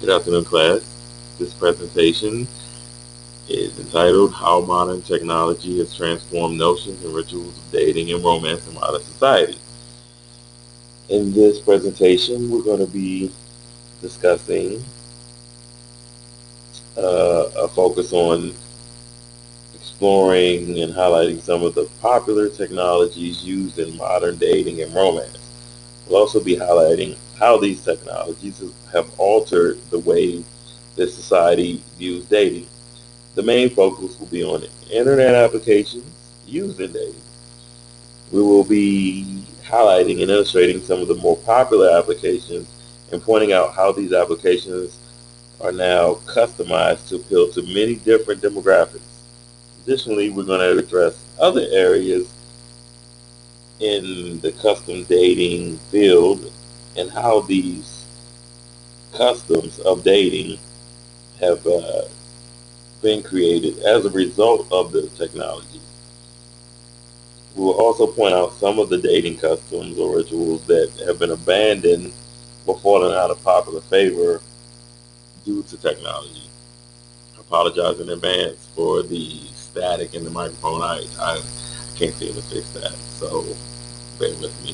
Good afternoon, class. This presentation is entitled How Modern Technology Has Transformed Notions and Rituals of Dating and Romance in Modern Society. In this presentation, we're going to be discussing a focus on exploring and highlighting some of the popular technologies used in modern dating and romance. We'll also be highlighting how these technologies have altered the way that society views dating. The main focus will be on internet applications used in dating. We will be highlighting and illustrating some of the more popular applications and pointing out how these applications are now customized to appeal to many different demographics. Additionally, we're going to address other areas in the custom dating field and how these customs of dating have been created as a result of the technology. We will also point out some of the dating customs or rituals that have been abandoned or fallen out of popular favor due to technology. I apologize in advance for the static in the microphone. I can't seem to fix that, so bear with me.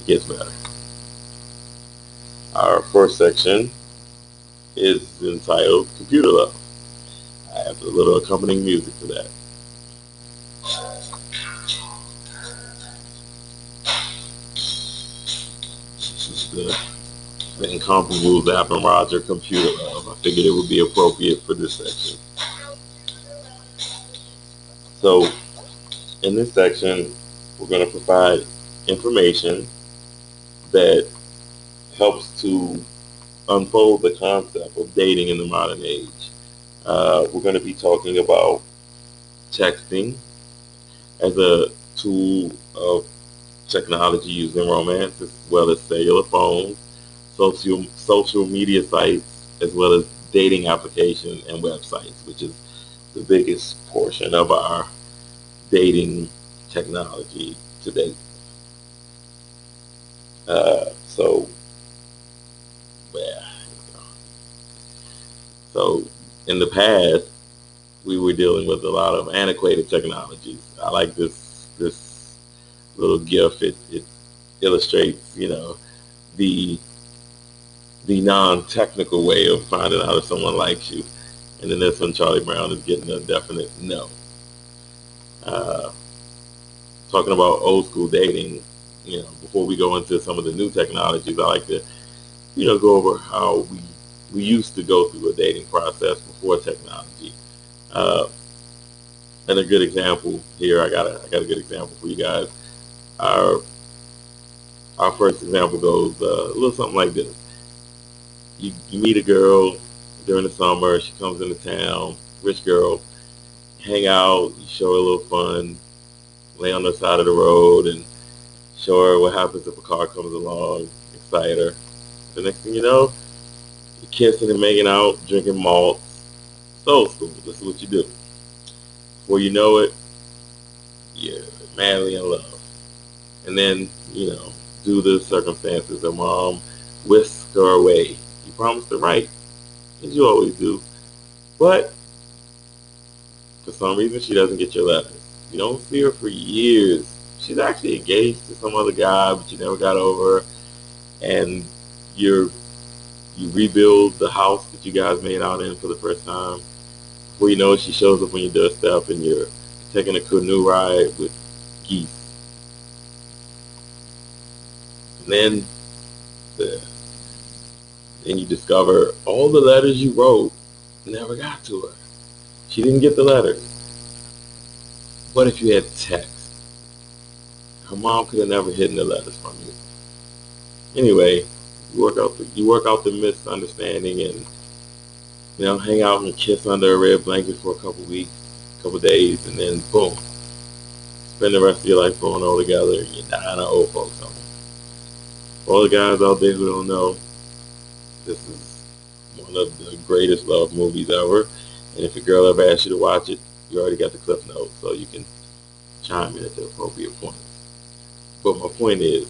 It gets better. Our first section is entitled Computer Love. I have a little accompanying music for that. This is the incomparable Zapp and Roger Computer Love. I figured it would be appropriate for this section. So, in this section, we're going to provide information that helps to unfold the concept of dating in the modern age. We're going to be talking about texting as a tool of technology used in romance, as well as cellular phones, social media sites, as well as dating applications and websites, which is the biggest portion of our dating technology today. So, yeah. So, in the past, we were dealing with a lot of antiquated technologies. I like this little GIF. It illustrates, the the non-technical way of finding out if someone likes you. And then this one, Charlie Brown is getting a definite no. Uh, Talking about old school dating, before we go into some of the new technologies, I like to, go over how we used to go through a dating process before technology. Uh, and a good example here, I got a good example for you guys. Our our first example goes a little something like this. You meet a girl during the summer. She comes into town, rich girl, hang out, you show her a little fun, lay on the side of the road, and show her what happens if a car comes along, excite her. The next thing you know, you're kissing and making out, drinking malt. So school. This is what you do. Before you know it, you're madly in love. And then, due to the circumstances, her mom whisks her away. You promised her right, as you always do. But for some reason, she doesn't get your letters. You don't see her for years. She's actually engaged to some other guy, but you never got over her. And you're you rebuild the house that you guys made out in for the first time. Before you know it, she shows up on your doorstep, and you're taking a canoe ride with geese. And the, then you discover all the letters you wrote never got to her. She didn't get the letters. What if you had text? Her mom could have never hidden the letters from you. Anyway, you work out the misunderstanding, and hang out and kiss under a red blanket for a couple weeks, couple days, and then boom, spend the rest of your life growing old together. And you're dying of old folks home. For all the guys out there who don't know, this is one of the greatest love movies ever. And if a girl ever asks you to watch it, you already got the cliff notes, so you can chime in at the appropriate point. But my point is,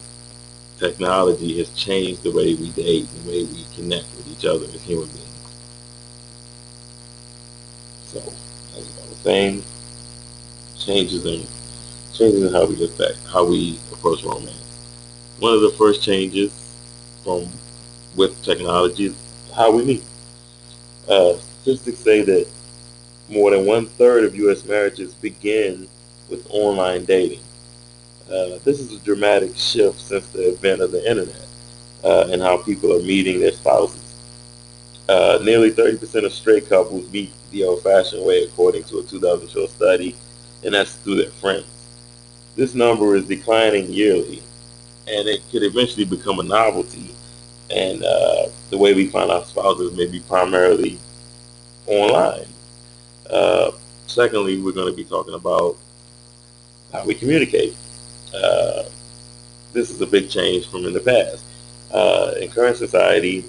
technology has changed the way we date, the way we connect with each other as human beings. So, as I was saying, changes in changes in how we affect how we approach romance. One of the first changes from with technology is how we meet. Statistics say that more than one third of U.S. marriages begin with online dating. This is a dramatic shift since the advent of the internet and how people are meeting their spouses. Nearly 30% of straight couples meet the old-fashioned way, according to a 2012 study, and that's through their friends. This number is declining yearly, and it could eventually become a novelty. And the way we find our spouses may be primarily online. Uh, Secondly, we're going to be talking about how we communicate. Uh, this is a big change from in the past. In current society,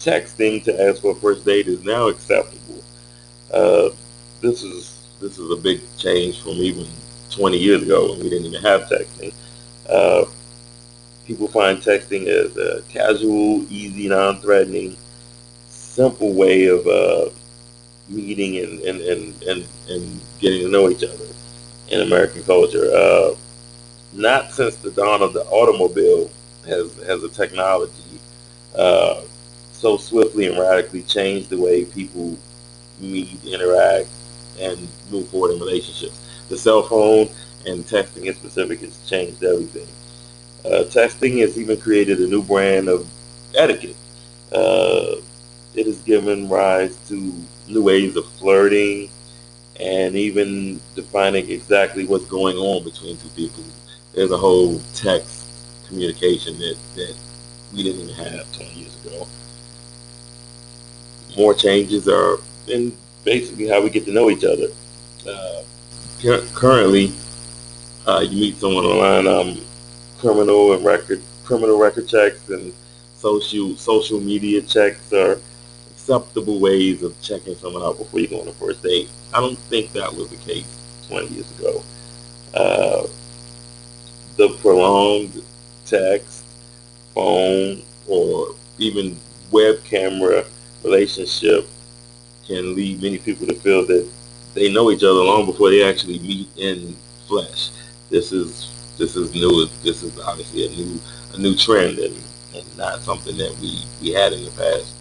texting to ask for a first date is now acceptable. Uh, this is a big change from even 20 years ago when we didn't even have texting. Uh, People find texting as a casual, easy, non-threatening, simple way of meeting and getting to know each other in American culture. Not since the dawn of the automobile has a technology uh, so swiftly and radically changed the way people meet, interact, and move forward in relationships. The cell phone and texting in specific has changed everything. Texting has even created a new brand of etiquette. Uh, it has given rise to new ways of flirting and even defining exactly what's going on between two people. There's a whole text communication that we didn't even have 20 years ago. More changes are in basically how we get to know each other. Uh, Currently, you meet someone online, criminal record checks and social media checks are acceptable ways of checking someone out before you go on a first date. I don't think that was the case 20 years ago. Uh, the prolonged text, phone, or even web camera relationship can lead many people to feel that they know each other long before they actually meet in flesh. This is new. This is obviously a new trend and not something that we had in the past.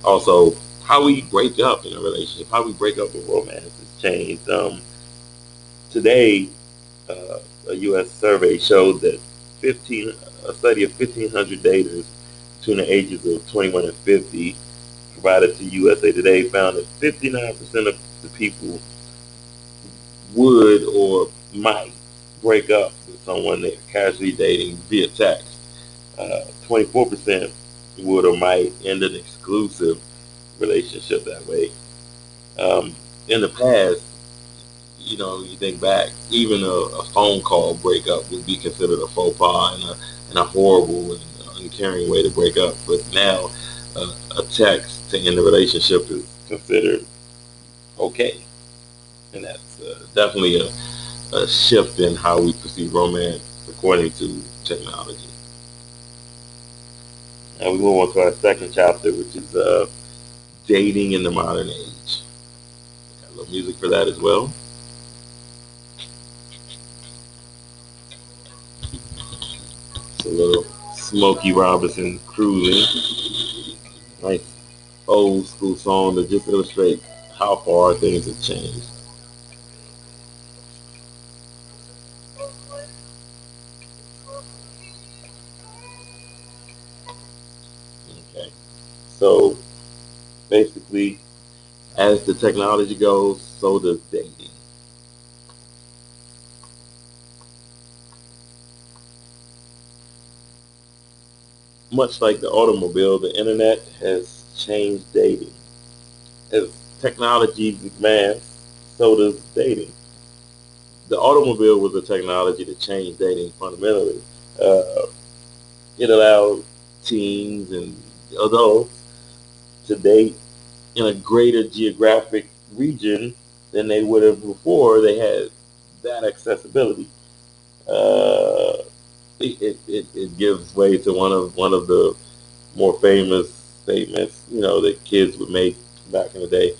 Also, how we break up in a relationship, how we break up with romance has changed. Today, uh, a U.S. survey showed that 15 a study of 1,500 daters between the ages of 21 and 50 provided to USA Today found that 59% of the people would or might break up with someone they're casually dating via text. 24% would or might end an exclusive relationship that way. Um, in the past, you think back, even a phone call breakup would be considered a faux pas and a horrible and uncaring way to break up. But now, a text to end the relationship is considered okay, and that's definitely a shift in how we perceive romance according to technology. Now we move on to our second chapter, which is dating in the modern age. Got a little music for that as well. It's a little Smokey Robinson cruising. Nice old school song that just illustrates how far things have changed. Okay. So basically, as the technology goes, so does dating. Much like the automobile, the internet has changed dating. As technology advances, so does dating. The automobile was a technology that changed dating fundamentally. Uh, it allowed teens and adults to date in a greater geographic region than they would have before they had that accessibility. Uh, it gives way to one of the more famous statements, that kids would make back in the day.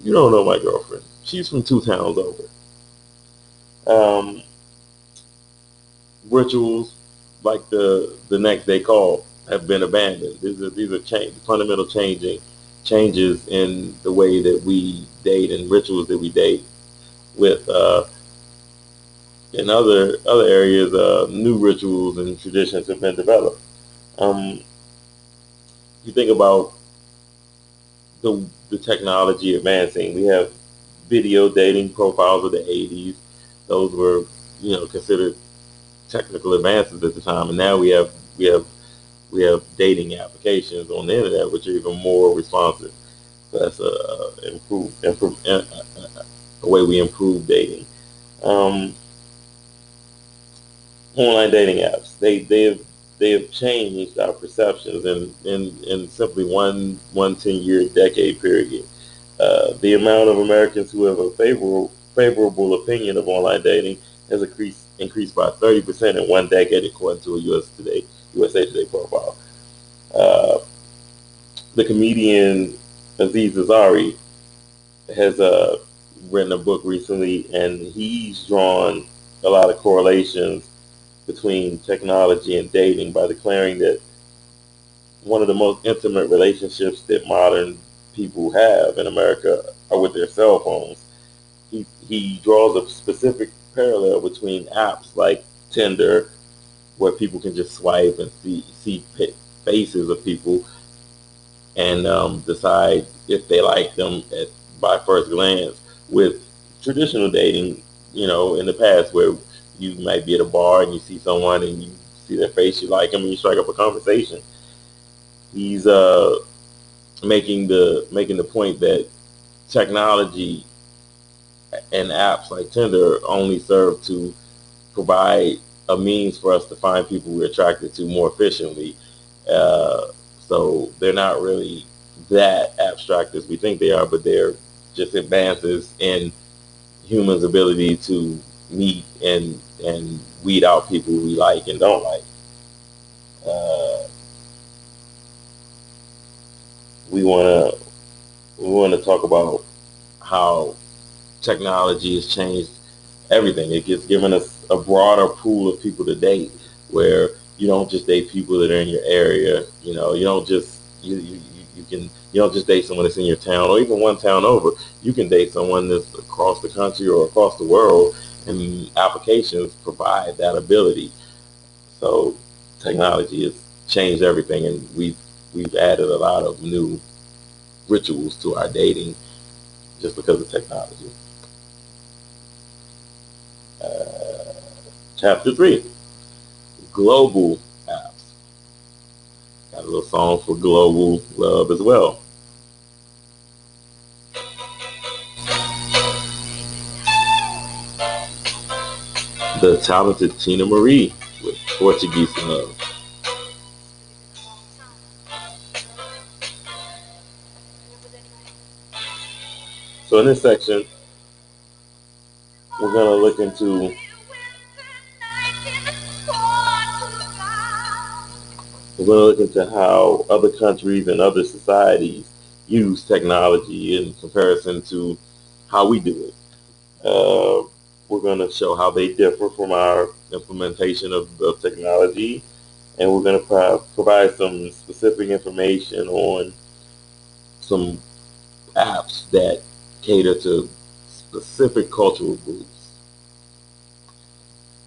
You don't know my girlfriend. She's from 2 towns over. Um, Rituals like the next day call have been abandoned. These are fundamental changes in the way that we date and rituals that we date with. In other areas, new rituals and traditions have been developed. Um, you think about the technology advancing. We have video dating profiles of the 80s. Those were, considered technical advances at the time, and now we have dating applications on the internet which are even more responsive. So that's a way we improve dating. Um, Online dating apps, they have changed our perceptions in simply one 10-year decade period. The amount of Americans who have a favorable opinion of online dating has increased by 30% in one decade, according to a USA Today profile. Uh, the comedian Aziz Ansari has written a book recently, and he's drawn a lot of correlations between technology and dating by declaring that one of the most intimate relationships that modern people have in America are with their cell phones. He draws a specific parallel between apps like Tinder, where people can just swipe and see faces of people and decide if they like them by first glance, with traditional dating, in the past, where you might be at a bar and you see someone and you see their face, you like them, and you strike up a conversation. He's making the point that technology and apps like Tinder only serve to provide a means for us to find people we're attracted to more efficiently. Uh, so they're not really that abstract as we think they are, but they're just advances in humans' ability to meet and weed out people we like and don't like. Uh, we want to we want to talk about how technology has changed everything. It gets given us a broader pool of people to date, where you don't just date people that are in your area. You don't just you don't just date someone that's in your town or even one town over. You can date someone that's across the country or across the world, and applications provide that ability. So technology has changed everything, and we've added a lot of new rituals to our dating just because of technology. Uh, Chapter 3, global apps. Got a little song for global love as well. The talented Tina Marie with Portuguese Love. So in this section, we're going to look into how other countries and other societies use technology in comparison to how we do it. We're going to show how they differ from our implementation of technology, and we're going to provide some specific information on some apps that cater to specific cultural groups.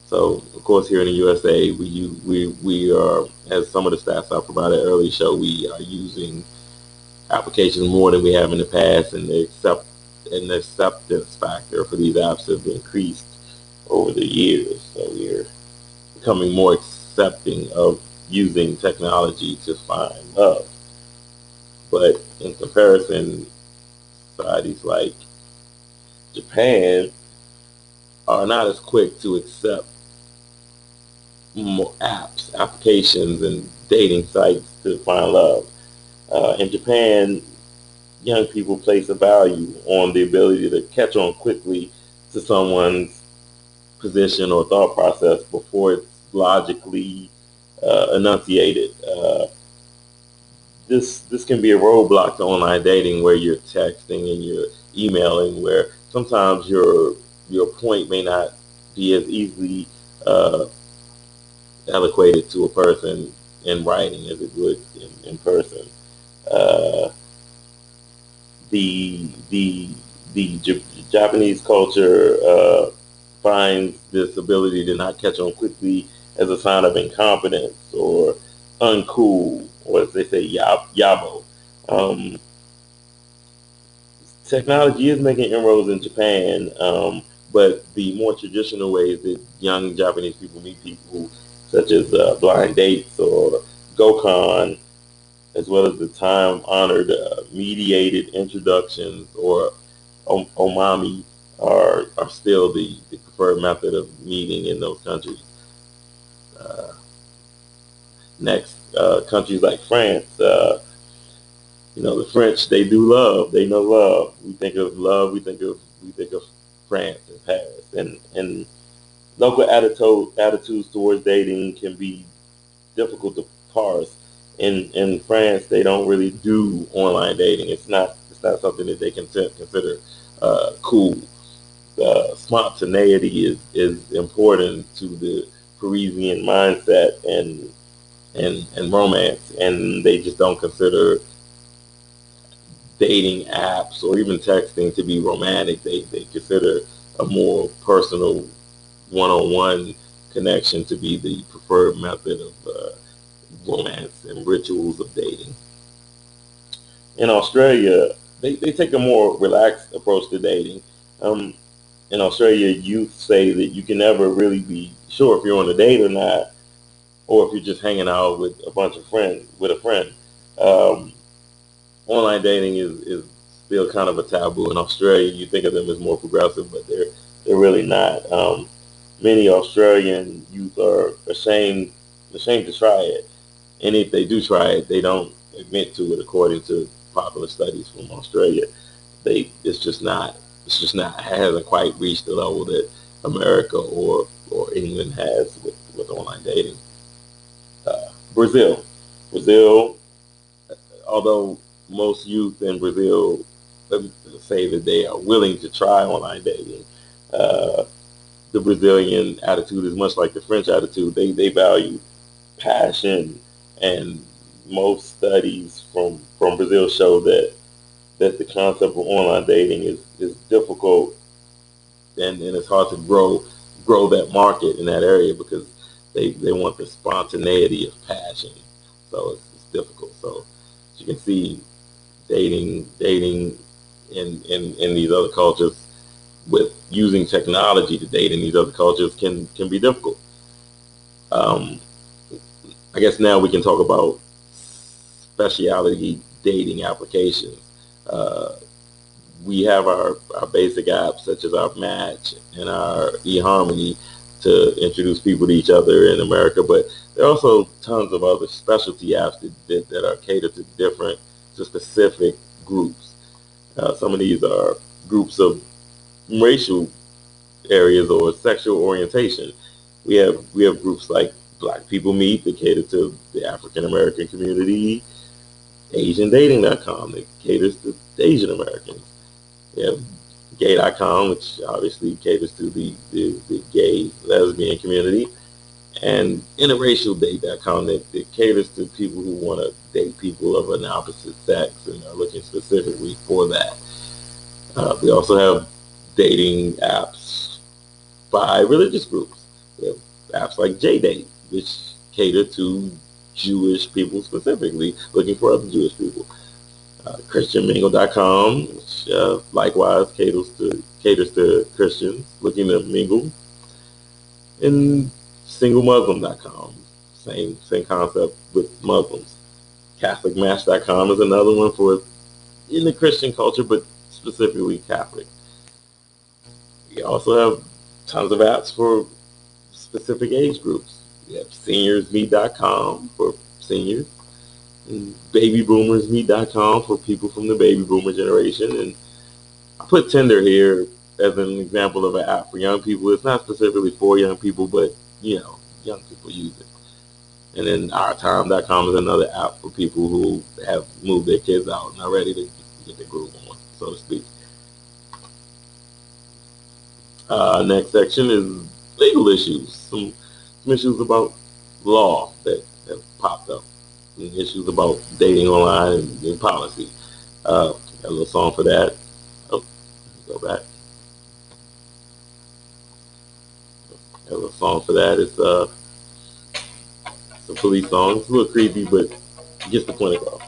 So, of course, here in the USA, we are, as some of the stats I provided earlier show, we are using applications more than we have in the past, and the acceptance factor for these apps have increased over the years. So we're becoming more accepting of using technology to find love. But in comparison, societies like Japan are not as quick to accept more applications, and dating sites to find love. In Japan, young people place a value on the ability to catch on quickly to someone's position or thought process before it's logically enunciated. This can be a roadblock to online dating, where you're texting and emailing, where sometimes your point may not be as easily uh, eloquated to a person in writing as it would in person. Uh, the Japanese culture finds this ability to not catch on quickly as a sign of incompetence or uncool, or as they say, yabo. Um, Technology is making inroads in Japan, but the more traditional ways that young Japanese people meet people, such as blind dates or gokon, as well as the time-honored mediated introductions or omami, are still the preferred method of meeting in those countries. Uh, Next, countries like France. The French, they do love. They know love. We think of love. We think of France and Paris, and local attitudes towards dating can be difficult to parse. In France, they don't really do online dating. It's not something that they can consider cool. Spontaneity is important to the Parisian mindset and romance, and they just don't consider dating apps or even texting to be romantic. They consider a more personal one-on-one connection to be the preferred method of romance and rituals of dating. In Australia, they take a more relaxed approach to dating. Um, in Australia, youth say that you can never really be sure if you're on a date or not, or if you're just hanging out with a bunch of friends with a friend. Um, Online dating is still kind of a taboo in Australia. You think of them as more progressive, but they're really not. Many Australian youth are ashamed to try it, and if they do try it, they don't admit to it. According to popular studies from Australia, it's just not it hasn't quite reached the level that America or England has with online dating. Brazil, Brazil, although most youth in Brazil say that they are willing to try online dating, uh, the Brazilian attitude is much like the French attitude. They value passion, and most studies from Brazil show that the concept of online dating is difficult, and it's hard to grow that market in that area because they want the spontaneity of passion. So it's difficult. So as you can see, dating in these other cultures, with using technology to date in these other cultures, can be difficult. Um, I guess now we can talk about specialty dating applications. Uh, we have our basic apps such as our Match and our eHarmony to introduce people to each other in America, but there are also tons of other specialty apps that are catered to specific groups. Some of these are groups of racial areas or sexual orientation. We have groups like Black People Meet that cater to the African American community, AsianDating.com that caters to Asian Americans. We have Gay.com, which obviously caters to the gay lesbian community, and interracialdate.com that caters to people who want to date people of an opposite sex and are looking specifically for that. We also have dating apps by religious groups. We have apps like JDate, which cater to Jewish people specifically, looking for other Jewish people. ChristianMingle.com, which likewise caters to Christians looking to mingle, and SingleMuslim.com, same concept with Muslims. CatholicMatch.com is another one for in the Christian culture, but specifically Catholic. We also have tons of apps for specific age groups. We have SeniorsMeet.com for seniors, and BabyBoomersMeet.com for people from the baby boomer generation. And I put Tinder here as an example of an app for young people. It's not specifically for young people, but young people use it. And then OurTime.com is another app for people who have moved their kids out and are ready to get the groove on, so to speak. Next section is legal issues. Some issues about law that have popped up. Some issues about dating online and policy. Got a little song for that. Oh, go back. Got a little song for that. It's a police song. It's a little creepy, but gets the point across.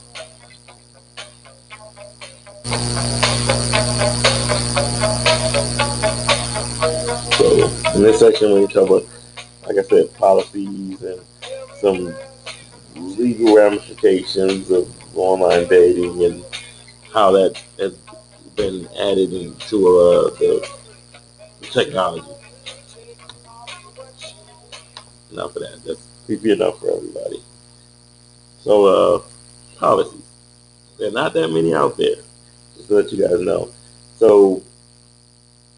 So in this section, when you talk about, like I said, policies and some legal ramifications of online dating and how that has been added into the technology. Enough of that. That's creepy enough for everybody. So, policies. There are not that many out there, just to let you guys know. So,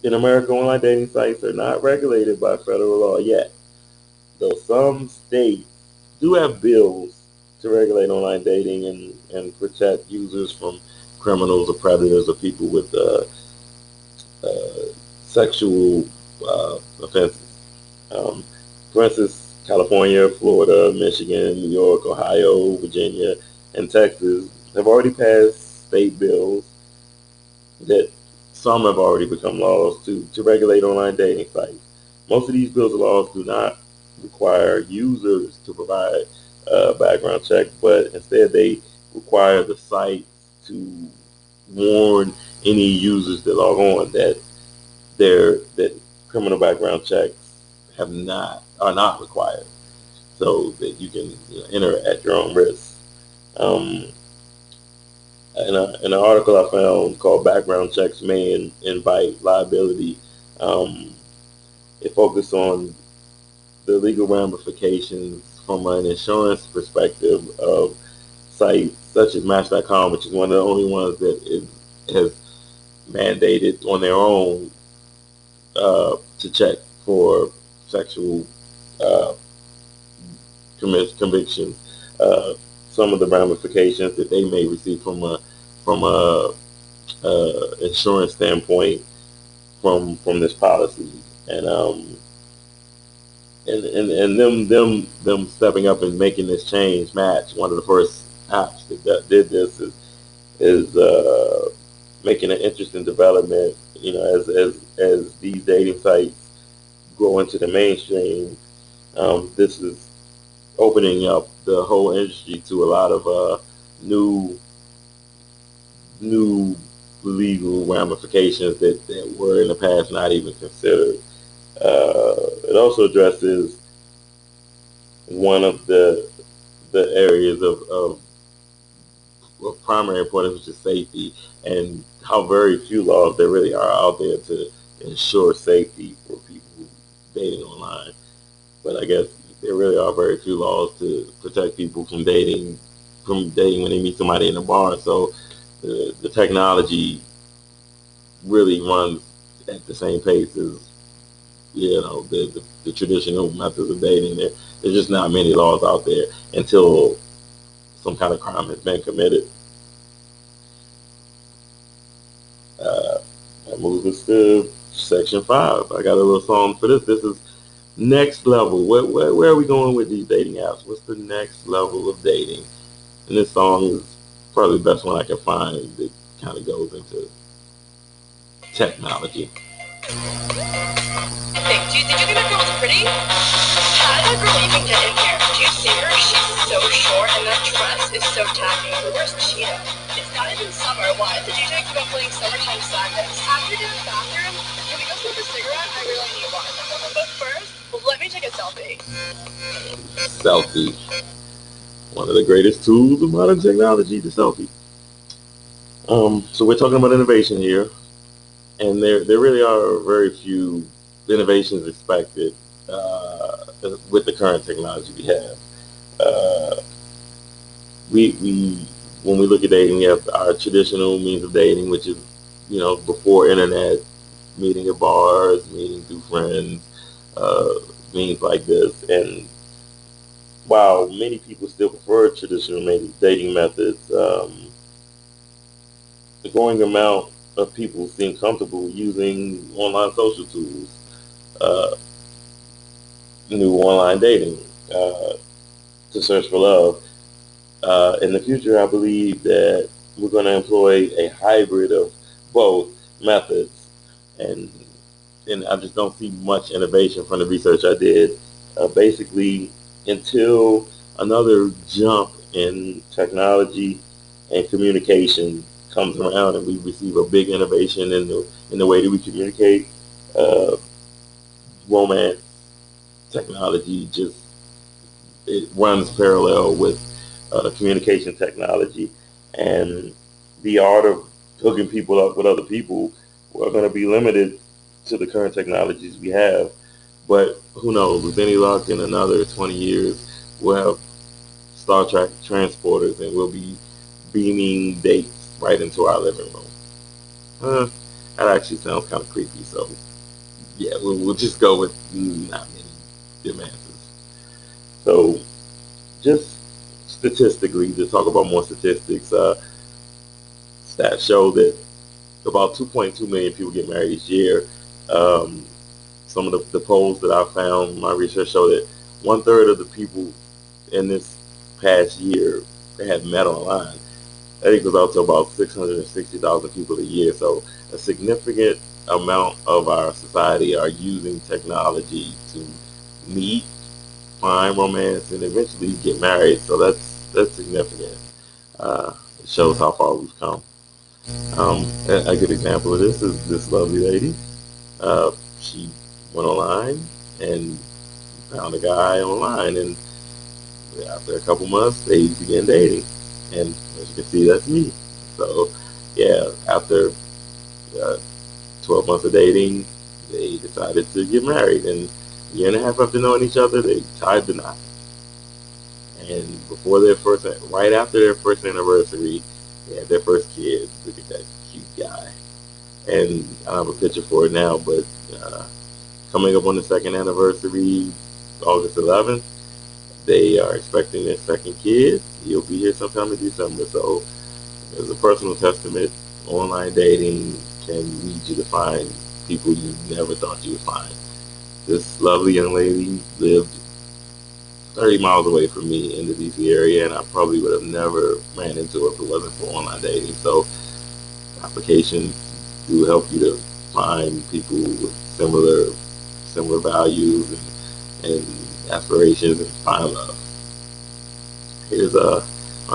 in America, online dating sites are not regulated by federal law yet, though some states do have bills to regulate online dating and protect users from criminals or predators or people with sexual offenses. Um, for instance, California, Florida, Michigan, New York, Ohio, Virginia, and Texas have already passed state bills that some have already become laws to regulate online dating sites. Most of these bills and laws do not require users to provide a background check, but instead they require the site to warn any users that log on that criminal background checks are not required, so that you can enter at your own risk. Um, in an article I found called "Background Checks May Invite Liability," um, it focused on the legal ramifications from an insurance perspective of sites such as Match.com, which is one of the only ones has mandated on their own to check for sexual uh, convictions. Uh, some of the ramifications that they may receive from a insurance standpoint from this policy, and them stepping up and making this change. Match, one of the first apps that did this, is making an interesting development. As these dating sites grow into the mainstream, this is opening up the whole industry to a lot of new new legal ramifications that were in the past not even considered. It also addresses one of the areas of primary importance, which is safety, and how very few laws there really are out there to ensure safety for people dating online. But I guess there really are very few laws to protect people from dating when they meet somebody in a bar. So the technology really runs at the same pace as the traditional methods of dating. There's just not many laws out there until some kind of crime has been committed. Uh, that moves us to section 5. I got a little song for this. This is next level. Where are we going with these dating apps? What's the next level of dating? And this song is probably the best one I can find that kind of goes into technology. Hey, do you think that girl's pretty? How did that girl even get in here? Do you see her? She's so short and that dress is so tacky. Where's Cheetah? It's not even summer. Why did the DJ keep on playing Summertime Sadness? After you're in the bathroom, can we go smoke a cigarette? I really need one. But first, let me take a selfie. Selfie. One of the greatest tools of modern technology, the selfie. So we're talking about innovation here, and there really are very few innovations expected with the current technology we have. Uh, we when we look at dating, we have our traditional means of dating, which is before internet, meeting at bars, meeting through friends, uh, means like this. And while many people still prefer traditional dating methods, the growing amount of people seem comfortable using online social tools, uh, new online dating, uh, to search for love. In the future, I believe that we're going to employ a hybrid of both methods, and I just don't see much innovation from the research I did. Basically, until another jump in technology and communication comes around, and we receive a big innovation in the way that we communicate, uh, romance technology just it runs parallel with communication technology, and the art of hooking people up with other people are going to be limited to the current technologies we have. But who knows? With any luck, in another 20 years, we'll have Star Trek transporters, and we'll be beaming dates right into our living room. Uh, that actually sounds kind of creepy. So yeah, we'll just go with not many advances. So just statistically, to talk about more statistics, stats show that about 2.2 million people get married each year. Um, some of the polls that I found, my research showed that one third of the people in this past year had met online. That equals out to about 660,000 people a year. So a significant amount of our society are using technology to meet, find romance, and eventually get married. So that's significant. It shows how far we've come. A good example of this is this lovely lady. She went online and found a guy online, and after a couple months, they began dating. And as you can see, that's me. So, yeah, after uh, 12 months of dating, they decided to get married. And a year and a half after knowing each other, they tied the knot. And right after their first anniversary, they had their first kid. Look at that cute guy. And I don't have a picture for it now, but coming up on the second anniversary, August 11th, they are expecting their second kid. He'll be here sometime in December. So, as a personal testament, online dating can lead you to find people you never thought you would find. This lovely young lady lived 30 miles away from me in the DC area, and I probably would have never ran into her if it wasn't for online dating. So, applications do help you to find people with similar values and aspirations and find love. Here's our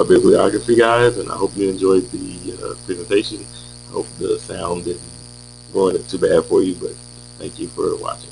bibliography, guys, and I hope you enjoyed the presentation. I hope the sound didn't ruin it too bad for you, but thank you for watching.